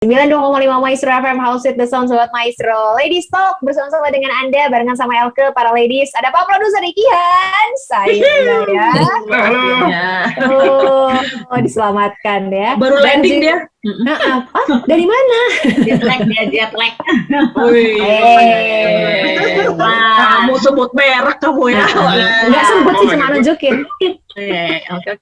92,5 Maestro FM House with the Sound Sobat Maestro. Ladies Talk bersama-sama dengan Anda barengan sama Elke para ladies. Ada Pak Produser Ikihan, saya ya. Halo. Oh, diselamatkan ya. Baru landing dia. Dari mana? Jet lag. Kamu sebut merek kamu ya. Enggak sempat sih cuma nunjukin. Oke.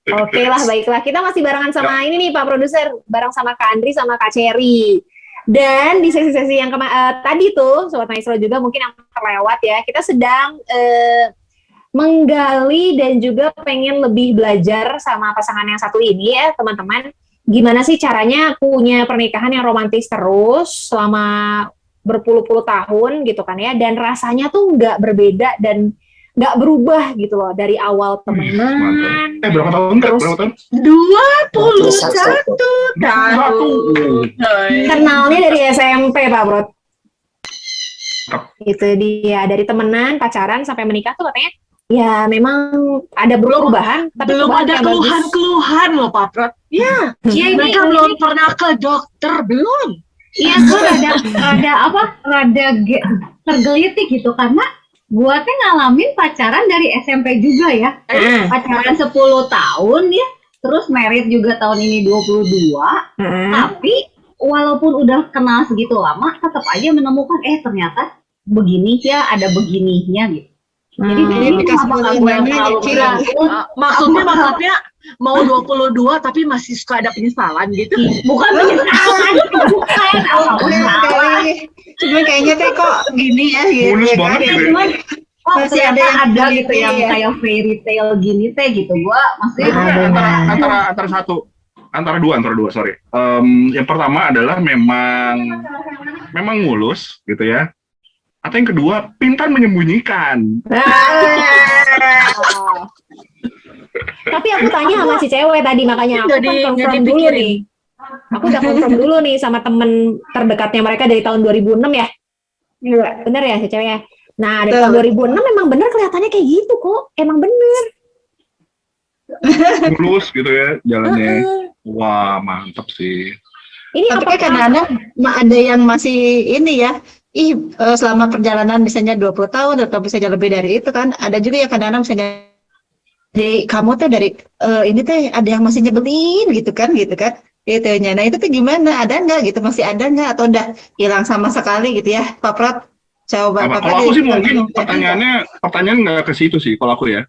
Oke lah, baiklah. Kita masih barengan sama ini nih Pak Produser, bareng sama Kak Andri sama Kak Cherry. Dan di sesi-sesi yang tadi tuh, Sobat Maestro juga mungkin yang terlewat ya, kita sedang menggali dan juga pengen lebih belajar sama pasangan yang satu ini ya, teman-teman. Gimana sih caranya punya pernikahan yang romantis terus selama berpuluh-puluh tahun gitu kan ya, dan rasanya tuh nggak berbeda dan nggak berubah gitu loh dari awal temenan. Berapa tahun? Terus 21 tahun. Kenalnya dari SMP Pak Bro. Itu dia, dari temenan, pacaran sampai menikah tuh katanya ya memang ada perubahan, tapi belum ada keluhan loh Pak Prot. Ya, mereka belum pernah ke dokter, belum. Iya, gue rada tergelitik gitu karena gue tuh ngalamin pacaran dari SMP juga ya. Pacaran 10 tahun ya, terus married juga tahun ini 22. Tapi walaupun udah kenal segitu lama, tetap aja menemukan ternyata begini ya, ada begininya gitu. Jadi ini apakah gue yang terlalu kira? Maksudnya mau 22 tapi masih suka ada penyesalan gitu? Bukan penyesalan, bukan apa-apa. Cuma kayaknya teh kok gini ya gitu. Mulus banget gitu. Masih ada gitu yang kayak fairy tale gini teh gitu. Gua maksudnya antara dua, sorry. Yang pertama adalah memang mulus gitu ya. Atau yang kedua, pintar menyembunyikan. Tapi aku tanya sama si cewek tadi, makanya aku confirm dulu nih. Aku udah confirm dulu nih sama temen terdekatnya mereka dari tahun 2006 ya. Iya. Bener ya si cewek ya? Nah, dari tahun 2006 memang bener kelihatannya kayak gitu kok. Emang bener. Mulus gitu ya jalannya. Wah, mantap sih. Ini tapi kadang-kadang ada yang masih ini ya. Selama perjalanan misalnya 20 tahun atau bisa lebih dari itu kan. Ada juga yang kadang-kadang misalnya di kamu tuh dari ini teh ada yang masih nyebelin gitu kan gitu. Nah itu tuh gimana? Ada nggak gitu? Masih ada nggak? Atau udah hilang sama sekali gitu ya, Pak Prat? Coba. Kalau aku sih mungkin pertanyaan nggak ke situ sih. Kalau aku ya,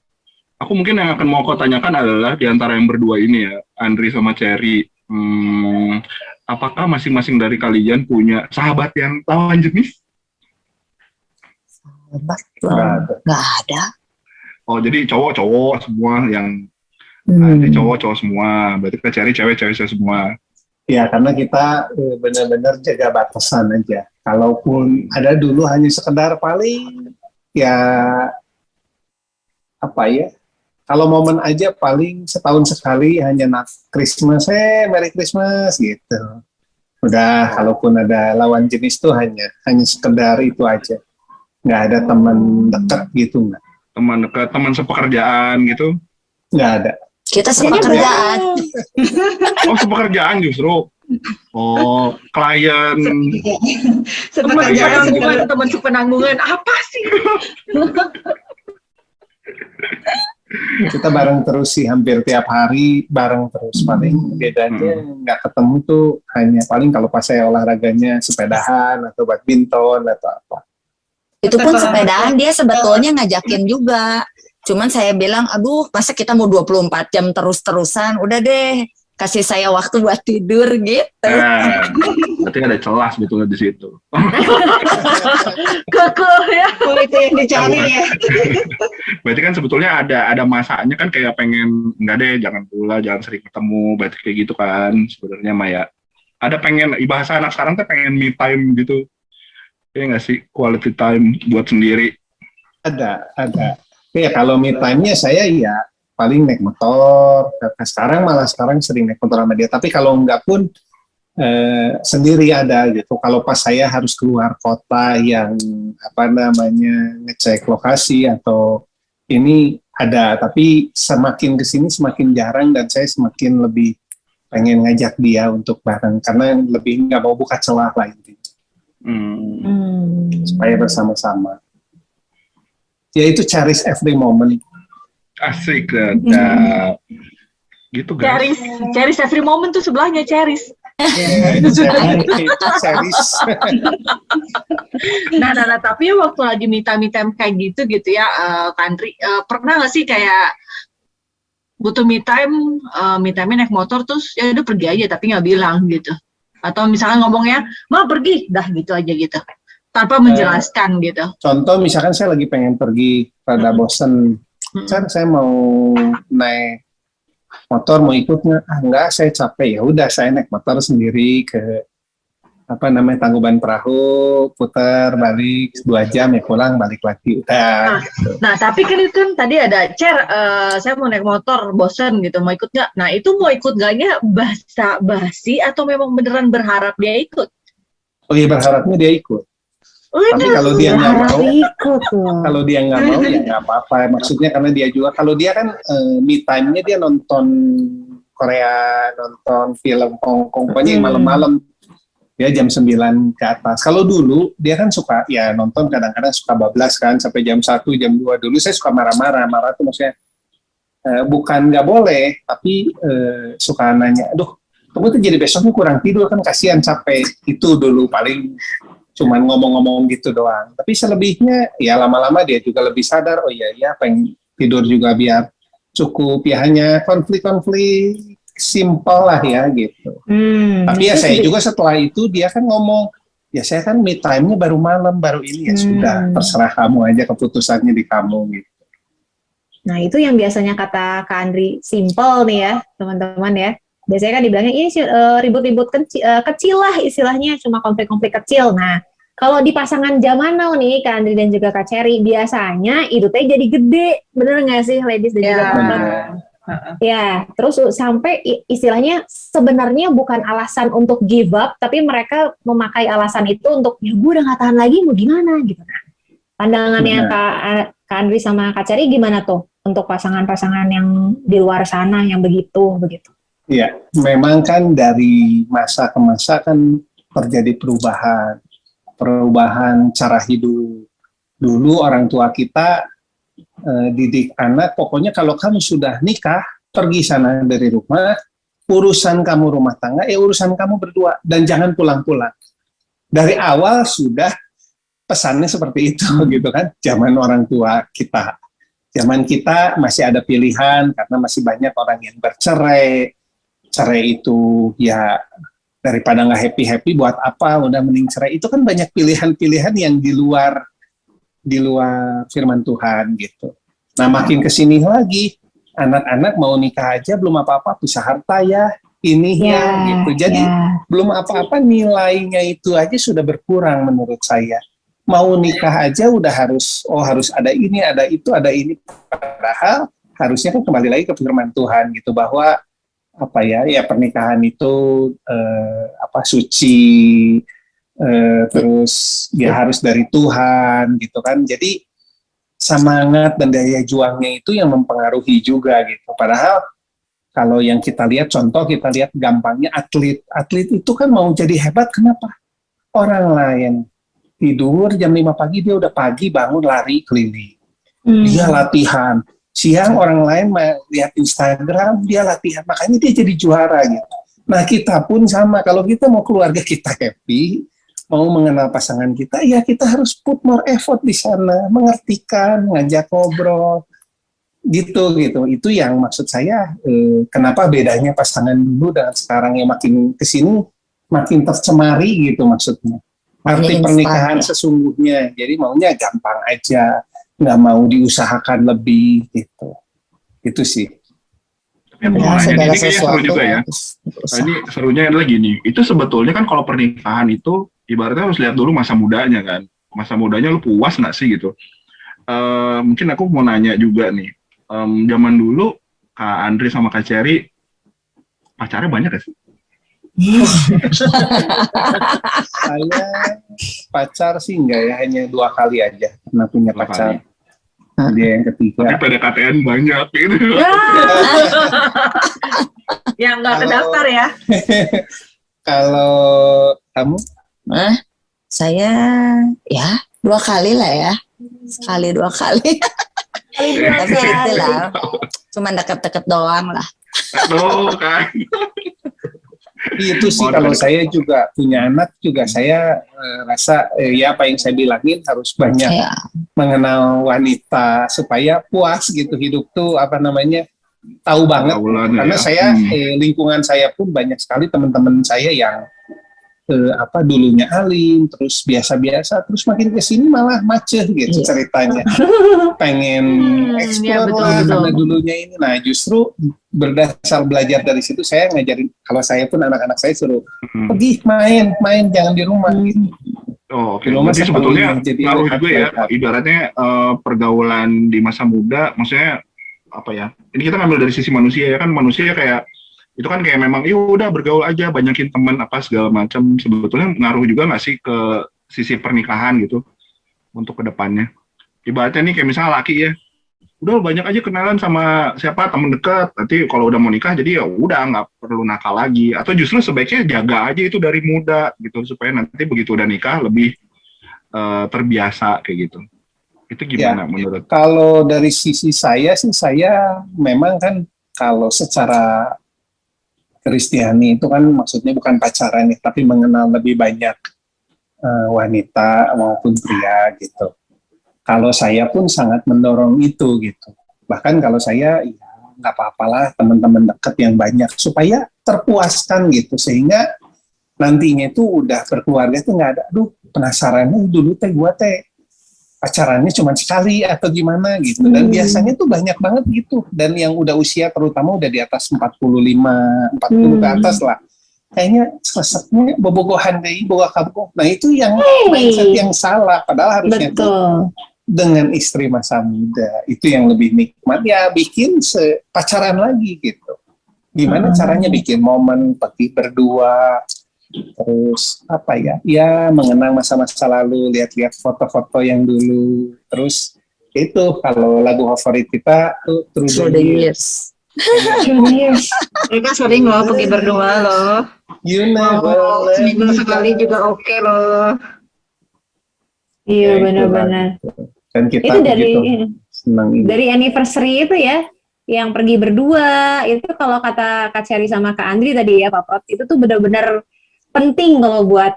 aku mungkin yang akan mau aku tanyakan adalah di antara yang berdua ini ya, Andri sama Cherry. Apakah masing-masing dari kalian punya sahabat yang lawan jenis? Sahabat nggak ada. Oh, jadi cowok-cowok semua yang jadi cowok-cowok semua. Berarti kita cari cewek-cewek semua. Ya, karena kita benar-benar jaga batasan aja. Kalaupun ada dulu hanya sekedar paling ya apa ya? Kalau momen aja paling setahun sekali hanya Christmas, Merry Christmas gitu. Udah, kalaupun ada lawan jenis tuh hanya sekedar itu aja. Nggak ada teman dekat gitu nggak. Teman dekat, teman sepekerjaan gitu? Nggak ada. Kita sepekerjaan. Oh, sepekerjaan justru. Oh, klien. Sepekerjaan bukan teman sepenanggungan. Apa sih? Kita bareng terus sih, hampir tiap hari bareng terus. Paling bedanya nggak ketemu tuh hanya paling kalau pas saya olahraganya sepedahan atau badminton atau apa. Itu pun sepedaan dia sebetulnya ngajakin juga. Cuman saya bilang, aduh masa kita mau 24 jam terus-terusan, udah deh kasih saya waktu buat tidur gitu. Berarti ada celah sebetulnya di situ. Kekeh ya. Itu yang dicari ya. Berarti kan sebetulnya ada masanya kan kayak pengen, enggak deh jangan pula, jangan sering ketemu, berarti kayak gitu kan sebenarnya Maya. Ada pengen, bahasa anak sekarang tuh pengen me time gitu. Ya nggak sih, quality time buat sendiri. Ada. Ya kalau me time-nya saya ya paling naik motor. Sekarang sering naik motor sama dia. Tapi kalau enggak pun sendiri ada gitu. Kalau pas saya harus keluar kota yang ngecek lokasi atau ini ada. Tapi semakin kesini semakin jarang dan saya semakin lebih pengen ngajak dia untuk bareng karena lebih nggak mau buka celah lah intinya, supaya bersama-sama. Ya itu cherish every moment. Asik gitu guys. Cherish every moment tuh sebelahnya cherish. Itu cherish. Nah, tapi waktu lagi me time kayak gitu ya, Kandri, pernah nggak sih kayak butuh me time naik motor terus ya udah pergi aja tapi nggak bilang gitu, atau misalkan ngomongnya mau pergi dah gitu aja gitu tanpa menjelaskan gitu. Contoh misalkan saya lagi pengen pergi rada bosen, saya mau naik motor, mau ikut nggak? Enggak, saya capek. Ya udah saya naik motor sendiri ke Tangkuban Perahu, putar balik 2 jam ya pulang balik lagi udah. Nah tapi kan itu kan tadi ada saya mau naik motor bosen gitu, mau ikut nggak? Nah itu mau ikut nggaknya basa-basi atau memang beneran berharap dia ikut? Oh iya, berharapnya dia ikut. Tapi kalau dia nggak mau, ya nggak apa-apa. Maksudnya karena dia juga, kalau dia kan me time-nya dia nonton Korea, nonton film Hongkong, pokoknya yang malam-malam. Dia jam 9 ke atas. Kalau dulu dia kan suka ya nonton, kadang-kadang suka bablas kan sampai jam 1, jam 2. Dulu saya suka marah-marah. Marah tuh maksudnya bukan nggak boleh, tapi suka nanya, aduh, kamu tuh jadi besoknya kurang tidur kan, kasihan capek. Itu dulu paling cuman ngomong-ngomong gitu doang. Tapi selebihnya ya lama-lama dia juga lebih sadar, oh iya pengen tidur juga biar cukup, ya hanya konflik-konflik simpel lah ya gitu. Tapi ya saya juga setelah itu dia kan ngomong, ya saya kan me time-nya baru malam, baru ini, ya sudah terserah kamu aja, keputusannya di kamu gitu. Nah itu yang biasanya kata Kak Andri simple nih ya teman-teman ya. Biasanya kan dibilangnya ini ribut-ribut kecil lah istilahnya, cuma konflik-konflik kecil. Nah kalau di pasangan zaman now nih Kak Andri dan juga Kak Cherry, biasanya itu teh jadi gede, bener nggak sih ladies dan juga teman-teman? Ya, terus sampai istilahnya sebenarnya bukan alasan untuk give up, tapi mereka memakai alasan itu untuk ya gue udah nggak tahan lagi, mau gimana gitu. Nah, pandangannya Kak Andri sama Kak Cherry gimana tuh untuk pasangan-pasangan yang di luar sana yang begitu? Iya, memang kan dari masa ke masa kan terjadi perubahan cara hidup. Dulu orang tua kita didik anak, pokoknya kalau kamu sudah nikah, pergi sana dari rumah, urusan kamu rumah tangga, urusan kamu berdua, dan jangan pulang-pulang. Dari awal sudah pesannya seperti itu gitu kan, zaman orang tua kita. Zaman kita masih ada pilihan, karena masih banyak orang yang bercerai. Cerai itu ya daripada nggak happy-happy buat apa, udah mending cerai. Itu kan banyak pilihan-pilihan yang di luar firman Tuhan gitu. Nah makin kesini lagi, anak-anak mau nikah aja belum apa-apa, pisah harta ya, gitu. Jadi belum apa-apa nilainya itu aja sudah berkurang menurut saya. Mau nikah aja udah harus ada ini, ada itu, ada ini. Padahal harusnya kan kembali lagi ke firman Tuhan gitu, bahwa pernikahan itu suci, terus ya harus dari Tuhan gitu kan. Jadi semangat dan daya juangnya itu yang mempengaruhi juga gitu. Padahal kalau yang kita lihat, contoh kita lihat gampangnya atlet itu kan mau jadi hebat, kenapa? Orang lain tidur jam 5 pagi, dia udah pagi bangun lari keliling, dia latihan. Siang orang lain lihat Instagram, dia latihan, makanya dia jadi juara gitu. Nah kita pun sama, kalau kita mau keluarga kita happy, mau mengenal pasangan kita, ya kita harus put more effort di sana, mengertikan, ngajak ngobrol, gitu. Itu yang maksud saya, kenapa bedanya pasangan dulu dan sekarang yang makin kesini makin tercemari gitu maksudnya. Arti pernikahan sesungguhnya, jadi maunya gampang aja, nggak mau diusahakan lebih gitu. Itu sih. Ya, ini kayaknya seru juga ya. Nah, ini serunya adalah gini, itu sebetulnya kan kalau pernikahan itu ibaratnya harus lihat dulu masa mudanya kan. Masa mudanya lu puas nggak sih gitu. Mungkin aku mau nanya juga nih, zaman dulu Kak Andri sama Kak Cherry pacarnya banyak gak sih? Saya pacar sih enggak ya, hanya 2 kali aja pernah punya pacar. Dia yang ketiga. Tapi PDKT-an banyak gitu. Yang nggak Kalau- terdaftar ya. Kalau kamu? Saya ya 2 kali lah ya. Sekali 2 kali. Tapi itulah. Cuma deket-deket doang lah. Aduh kan. Itu sih Oh, kalau dekat-dekat. saya juga punya anak juga saya rasa ya apa yang saya bilangin harus banyak Ya. mengenal wanita supaya puas gitu hidup tuh apa namanya tahu banget Pergaulan karena ya. saya lingkungan saya pun banyak sekali teman-teman saya yang apa dulunya alim terus biasa-biasa terus makin kesini malah macet gitu Iya. ceritanya pengen ya, explore betul, lah betul. karena dulunya ini nah justru berdasar belajar dari situ saya ngajarin kalau saya pun anak-anak saya suruh Hmm. pergi main jangan di rumah gitu. Oh, oke. Di rumah Berarti sebetulnya sepenuhnya jadi ngaruh lihat juga ya, mereka. ibaratnya pergaulan di masa muda, maksudnya apa ya? Ini kita ngambil dari sisi manusia ya kan, manusia kayak itu kan kayak memang, ya udah bergaul aja, banyakin teman apa segala macam. Sebetulnya ngaruh juga nggak sih ke sisi pernikahan gitu untuk kedepannya? Ibaratnya nih kayak misalnya laki ya, udah banyak aja kenalan sama siapa temen dekat. Nanti kalau udah mau nikah jadi ya udah nggak perlu nakal lagi. Atau justru sebaiknya jaga aja itu dari muda gitu supaya nanti begitu udah nikah lebih terbiasa kayak gitu. Itu gimana menurut? Kalau dari sisi saya sih saya memang kan kalau secara Kristiani itu kan maksudnya bukan pacaran ya, tapi mengenal lebih banyak wanita maupun pria gitu. Kalau saya pun sangat mendorong itu gitu. Bahkan kalau saya ya nggak apa-apalah teman-teman dekat yang banyak supaya terpuaskan gitu sehingga nantinya itu udah berkeluarga tuh nggak ada, aduh penasarannya dulu teh gua teh pacarannya cuma sekali atau gimana gitu. Dan biasanya tuh banyak banget gitu. Dan yang udah usia terutama udah di atas 45, 40 ke atas lah. Kayaknya resepnya bobogohan deh, boga kampung. Nah itu yang mindset yang salah. Padahal harusnya tuh Betul. dengan istri masa muda. Itu yang lebih nikmat. Ya bikin pacaran lagi gitu. Gimana caranya bikin momen pergi berdua, terus apa ya mengenang masa-masa lalu, lihat-lihat foto-foto yang dulu, terus itu kalau lagu favorit kita tuh Through the Years. Mereka sering loh pergi berdua loh. You never let Seminggu me sekali down. juga oke loh. Iya, Ya, benar-benar. Dan kita Itu dari begitu senang ini. dari anniversary itu ya, yang pergi berdua, itu kalau kata Kak Cherry sama Kak Andri tadi ya, Pak Prot, itu tuh benar-benar penting kalau buat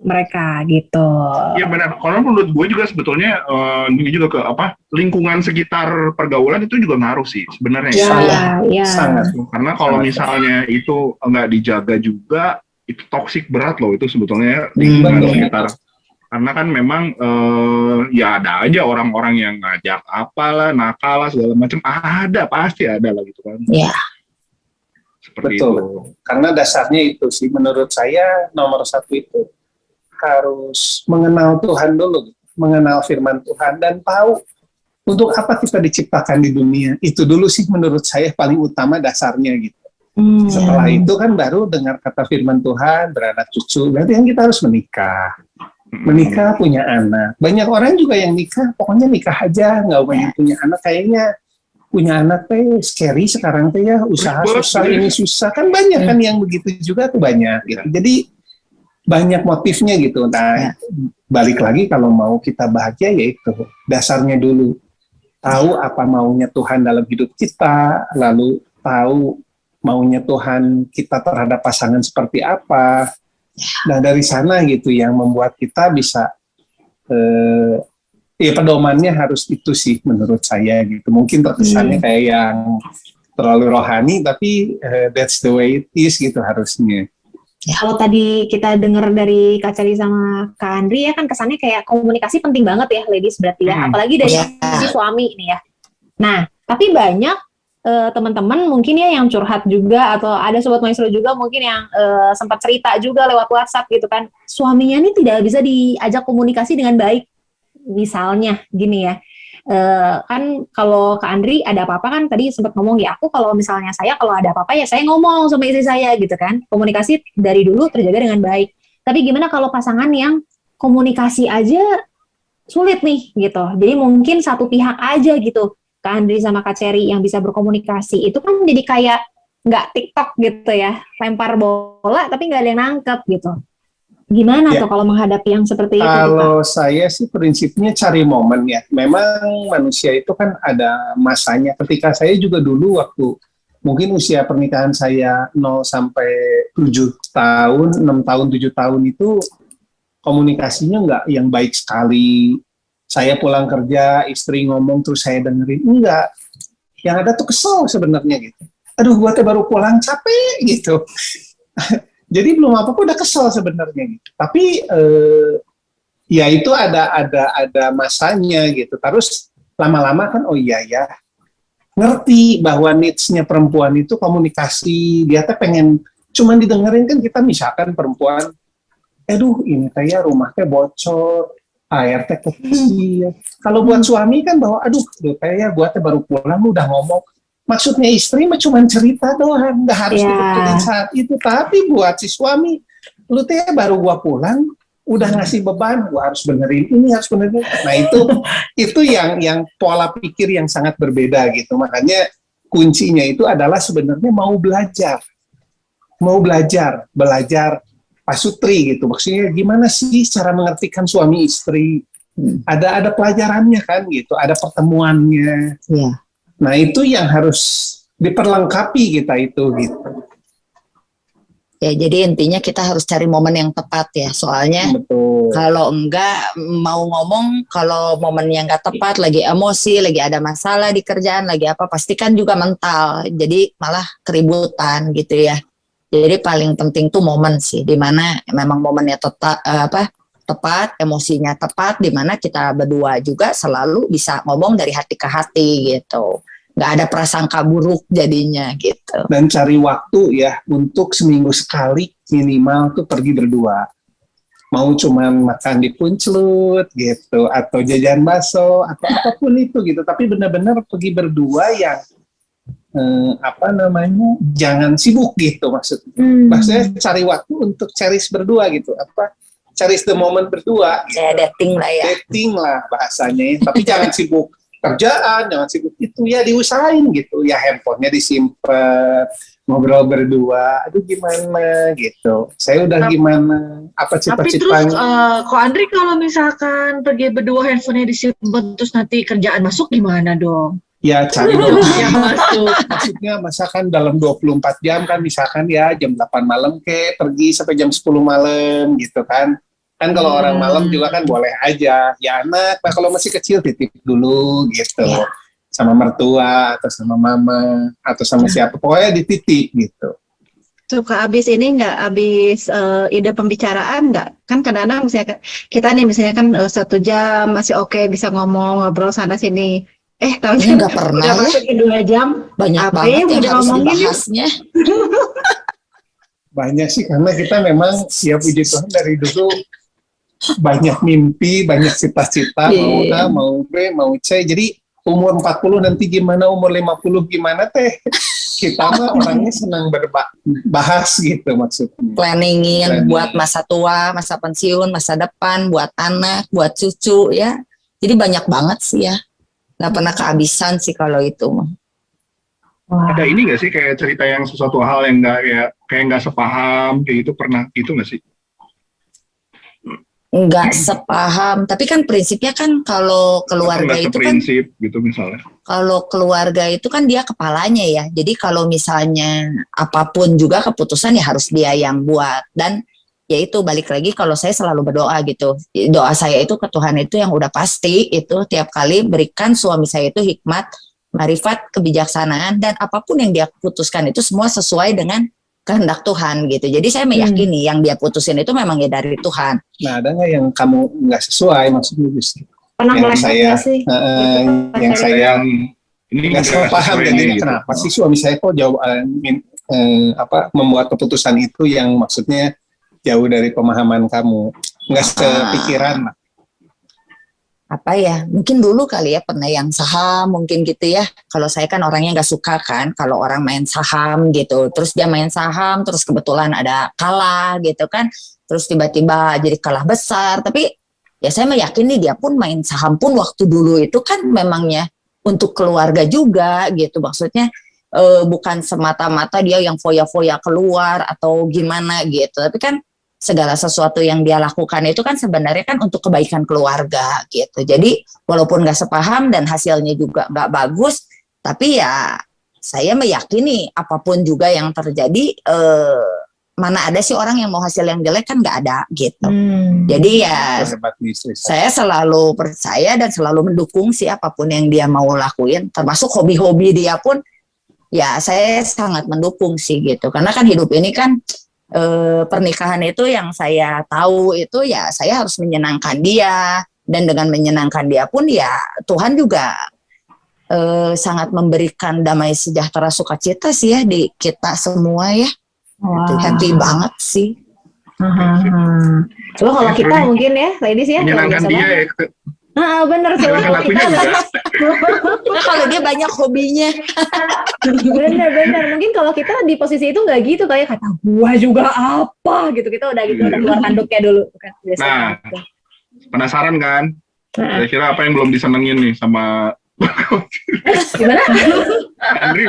mereka gitu. Iya benar. Kalau menurut gue juga sebetulnya ini juga ke apa lingkungan sekitar pergaulan itu juga ngaruh sih sebenarnya. Ya. Sangat. Karena kalau Sangat. misalnya itu nggak dijaga juga, itu toksik berat loh itu sebetulnya lingkungan betul. sekitar. Karena kan memang ya ada aja orang-orang yang ngajak apalah, nakal lah segala macam, pasti ada lah gitu kan. Iya. Seperti Betul. itu. Karena dasarnya itu sih menurut saya nomor satu itu harus mengenal Tuhan dulu, mengenal firman Tuhan dan tahu untuk apa kita diciptakan di dunia. Itu dulu sih menurut saya paling utama dasarnya gitu. Setelah itu kan baru dengar kata firman Tuhan, beranak cucu, berarti kan kita harus menikah. Menikah, punya anak. Banyak orang juga yang nikah, pokoknya nikah aja, nggak banyak punya anak. Kayaknya punya anak teh scary sekarang teh ya, usaha susah, ini susah. Kan banyak kan yang begitu juga tuh banyak gitu. Jadi banyak motifnya gitu. Nah, balik lagi kalau mau kita bahagia yaitu dasarnya dulu. Tahu apa maunya Tuhan dalam hidup kita, lalu tahu maunya Tuhan kita terhadap pasangan seperti apa. Nah dari sana gitu yang membuat kita bisa pedomannya harus itu sih menurut saya gitu. Mungkin terkesannya kayak yang terlalu rohani tapi that's the way it is gitu harusnya. Kalau tadi kita dengar dari Kak Cari sama Kak Andri ya kan kesannya kayak komunikasi penting banget ya ladies berarti ya, apalagi dari si suami nih ya. Nah, tapi banyak teman-teman mungkin ya yang curhat juga atau ada sobat maestro juga mungkin yang sempat cerita juga lewat WhatsApp gitu kan, suaminya nih tidak bisa diajak komunikasi dengan baik. Misalnya gini ya, kan kalau Kak Andri ada apa-apa kan tadi sempat ngomong ya, aku kalau misalnya saya kalau ada apa-apa ya saya ngomong sama istri saya gitu kan, komunikasi dari dulu terjaga dengan baik. Tapi gimana kalau pasangan yang komunikasi aja sulit nih gitu, jadi mungkin satu pihak aja gitu, Kak Andri sama Kak Cherry yang bisa berkomunikasi, itu kan jadi kayak nggak TikTok gitu ya, lempar bola tapi nggak ada yang nangkep gitu. Gimana Ya. tuh kalau menghadapi yang seperti itu tuh, Kak? Kalau saya sih prinsipnya cari momen ya. Memang manusia itu kan ada masanya. Ketika saya juga dulu waktu mungkin usia pernikahan saya 0 sampai 7 tahun, 6 tahun, 7 tahun itu komunikasinya nggak yang baik sekali. Saya pulang kerja, istri ngomong terus saya dengerin. Enggak. Yang ada tuh kesel sebenarnya gitu. Aduh, gua teh baru pulang capek gitu. Jadi belum apa-apa udah kesel sebenarnya gitu. Tapi ya itu ada masanya gitu. Terus lama-lama kan oh iya ya ngerti bahwa needs-nya perempuan itu komunikasi. Dia teh pengen cuman didengerin kan kita misalkan perempuan, aduh ini kayak rumah teh bocor, air teh kecil. Kalau buat suami kan bahwa aduh kayak gua teh baru pulang lu udah ngomong. Maksudnya istri mah cuma cerita doang, nggak harus dibetulin saat itu. Tapi buat si suami, lu teh baru gua pulang, udah ngasih beban, gua harus benerin ini, harus benerin. Nah itu yang pola pikir yang sangat berbeda gitu. Makanya kuncinya itu adalah sebenarnya mau belajar pasutri gitu. Maksudnya gimana sih cara mengertikan suami istri? Ada pelajarannya kan gitu, ada pertemuannya. Iya. Nah itu yang harus diperlengkapi kita itu gitu. Ya, jadi intinya kita harus cari momen yang tepat ya. Soalnya Betul. kalau enggak mau ngomong, kalau momennya enggak tepat, lagi emosi, lagi ada masalah di kerjaan, lagi apa, pastikan juga mental. Jadi malah keributan gitu ya. Jadi paling penting tuh momen sih, dimana memang momennya tepat, emosinya tepat, dimana kita berdua juga selalu bisa ngomong dari hati ke hati gitu. Nggak ada prasangka buruk jadinya gitu. Dan cari waktu ya untuk seminggu sekali minimal tuh pergi berdua. Mau cuman makan di Puncelut gitu, atau jajan bakso, atau apapun itu gitu. Tapi benar-benar pergi berdua yang jangan sibuk gitu maksudnya. Maksudnya cari waktu untuk cherish berdua gitu. Cherish the moment berdua. Gitu. Ya dating lah ya. Dating lah bahasanya ya. Tapi jangan sibuk kerjaan, jangan sibuk itu ya diusahain gitu. Ya handphonenya disimpan, ngobrol berdua. Aduh gimana gitu. Saya udah gimana? Apa Tapi terus cita-citanya? Ko Andri kalau misalkan pergi berdua handphonenya disimpan terus nanti kerjaan masuk gimana dong? Ya cari dong. Yang masuk. Maksudnya misalkan dalam 24 jam kan misalkan ya jam 8 malam pergi sampai jam 10 malam gitu kan. Kan kalau orang malam juga kan boleh aja. Ya anak, nah kalau masih kecil titip dulu gitu. Ya. Sama mertua atau sama mama atau sama siapa. Pokoknya dititip gitu. Suka habis ini nggak, habis ide pembicaraan nggak? Kan kadang-kadang misalnya kita nih misalnya kan 1 jam masih oke bisa ngobrol sana sini. Tahunya Nggak pernah udah ya. masuk ke 2 jam. Banyak Apa banget ya, yang udah harus ngomongin ya? dibahasnya. Banyak sih karena kita memang siap puji Tuhan dari dulu banyak mimpi, banyak cita-cita, mau A, mau B, mau C. Jadi umur 40 nanti gimana, umur 50 gimana teh. Kita mah orangnya senang berbahas gitu maksudnya. Planningin buat masa tua, masa pensiun, masa depan, buat anak, buat cucu ya. Jadi banyak banget sih ya. Nggak pernah kehabisan sih kalau itu. Ada ini nggak sih kayak cerita yang sesuatu hal yang kayak nggak sepaham kayak itu pernah itu nggak sih? Nggak sepaham, tapi kan prinsipnya kan kalau keluarga Atau nggak itu kan, seprinsip gitu misalnya. kalau keluarga itu kan dia kepalanya ya. Jadi kalau misalnya apapun juga keputusan ya harus dia yang buat. Dan ya itu balik lagi kalau saya selalu berdoa gitu. Doa saya itu ke Tuhan itu yang udah pasti itu tiap kali berikan suami saya itu hikmat, marifat, kebijaksanaan, dan apapun yang dia putuskan itu semua sesuai dengan kehendak Tuhan gitu. Jadi saya meyakini yang dia putusin itu memang ya dari Tuhan. Nah ada nggak yang kamu nggak sesuai maksudnya justru? Pernah Yang meleset saya- nggak sih? Yang saya Ini nggak salah paham sesuai jadinya nih, gitu. kenapa sih suami saya kok membuat keputusan itu yang maksudnya jauh dari pemahaman kamu, nggak sepikiran lah. Apa ya, mungkin dulu kali ya pernah yang saham mungkin gitu ya. Kalau saya kan orangnya nggak suka kan kalau orang main saham gitu, terus dia main saham terus kebetulan ada kalah gitu kan, terus tiba-tiba jadi kalah besar. Tapi ya saya meyakini dia pun main saham pun waktu dulu itu kan memangnya untuk keluarga juga gitu, maksudnya bukan semata-mata dia yang foya-foya keluar atau gimana gitu, tapi kan segala sesuatu yang dia lakukan itu kan sebenarnya kan untuk kebaikan keluarga gitu. Jadi walaupun nggak sepaham dan hasilnya juga nggak bagus, tapi ya saya meyakini apapun juga yang terjadi, mana ada sih orang yang mau hasil yang jelek, kan nggak ada gitu. Jadi ya Hebat nih istri saya. saya selalu percaya dan selalu mendukung sih apapun yang dia mau lakuin, termasuk hobi-hobi dia pun ya saya sangat mendukung sih gitu. Karena kan hidup ini kan pernikahan itu yang saya tahu itu ya saya harus menyenangkan dia, dan dengan menyenangkan dia pun ya Tuhan juga sangat memberikan damai sejahtera sukacita sih ya di kita semua ya. Gitu, happy banget sih. Coba kalau kita mungkin ya, ladies ya, luar Menyenangkan biasa dia banget. ya. Bener sih. Menyenangkan lakunya juga. Nah, kalau dia banyak hobinya. Bener. Mungkin kalau kita di posisi itu nggak gitu, kayak kata gua juga apa gitu, kita udah gitu, udah keluar handuknya dulu kan. Biasanya. Nah, penasaran kan? Nah. Kira-kira apa yang belum disenengin nih sama Gimana? Andri?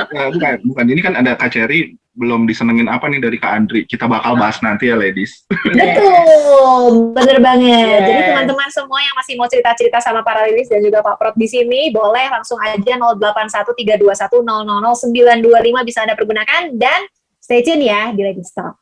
Bukan. Ini kan ada Kak Cherry, belum disenengin apa nih dari Kak Andri? Kita bakal bahas nanti ya, ladies. Betul, bener banget. Jadi teman-teman semua yang masih mau cerita-cerita sama para ladies dan juga Pak Prot di sini, boleh langsung aja 081321000925 bisa Anda pergunakan, dan stay tune ya di Ladies Talk.